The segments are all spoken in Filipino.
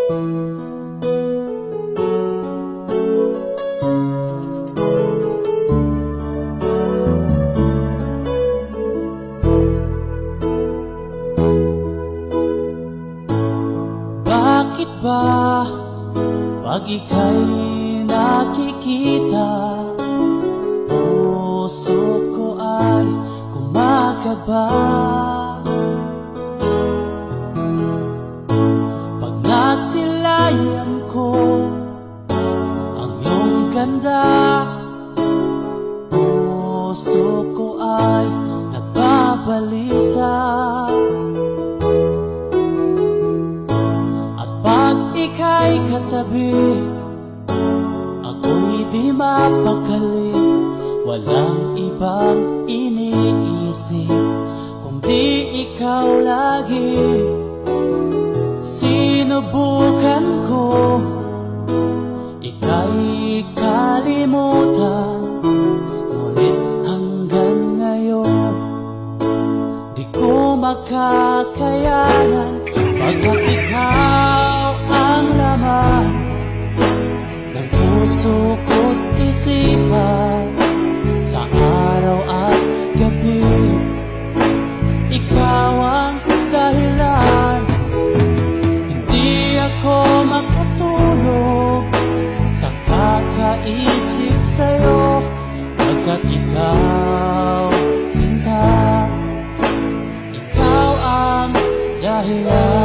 Bakit ba pag ika'y nakikita, puso ko ay kumakaba? Pag nasilayan ko ang iyong ganda, puso ko ay nagbabalisa. Pag ika'y katabi, ako'y di mapakali. Walang ibang iniisip kundi ikaw lagi. Sinubukan ko ika'y kalimutan, ngunit hanggang ngayon di ko makakayanan. Pagkat ikaw ang laman ng puso ko't isipan, sa araw at gabi, ikaw ang dahilan. Hindi ako makatulog sa kakaisip sa'yo, pagkat ikaw, sinta, ikaw ang dahilan.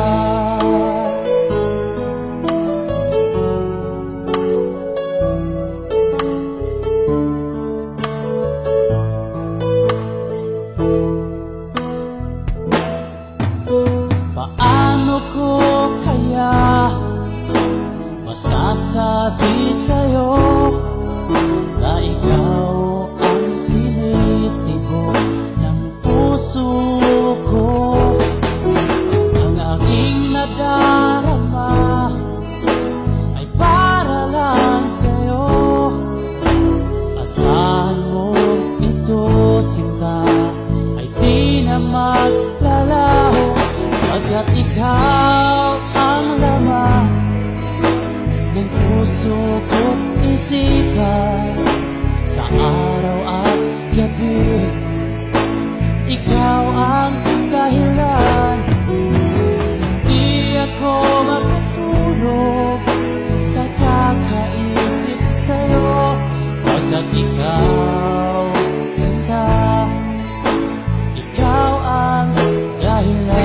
Paano ko kaya masasabi sa'yo na ikaw ang tinitibok ng puso ko? Ang aking nadarama ay para lang sa'yo. Asahan mo ito, sinta, ay di na maglalaho. Pagkat ikaw ang laman ng puso ko't isipan, sa araw at gabi, ikaw ang dahilan. Di ako makatulog sa kakaisip sa'yo, pagkat ikaw, sinta, ikaw ang dahilan.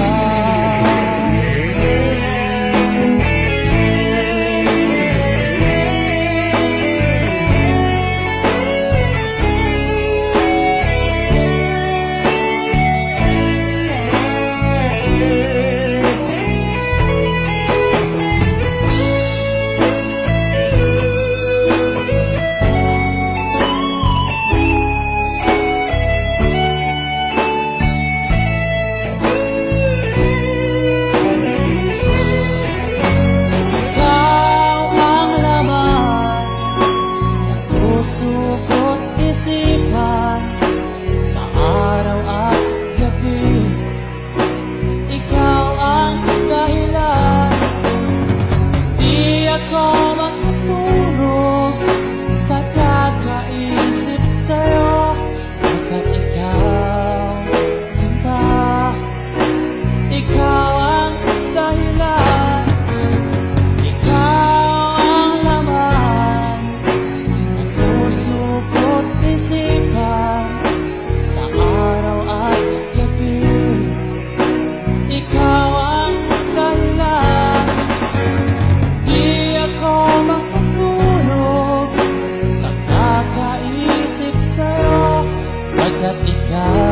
Sa araw at gabi, ikaw ang dahilan. Di ako makatulog sa kakaisip sa'yo, pagkat ikaw, sinta, ikaw ang dahilan. Ikaw ang laman ng puso ko't isipan, sa araw at gabi, ikaw ang dahilan. Di ako makatulog sa kakaisip sa'yo, pagkat ikaw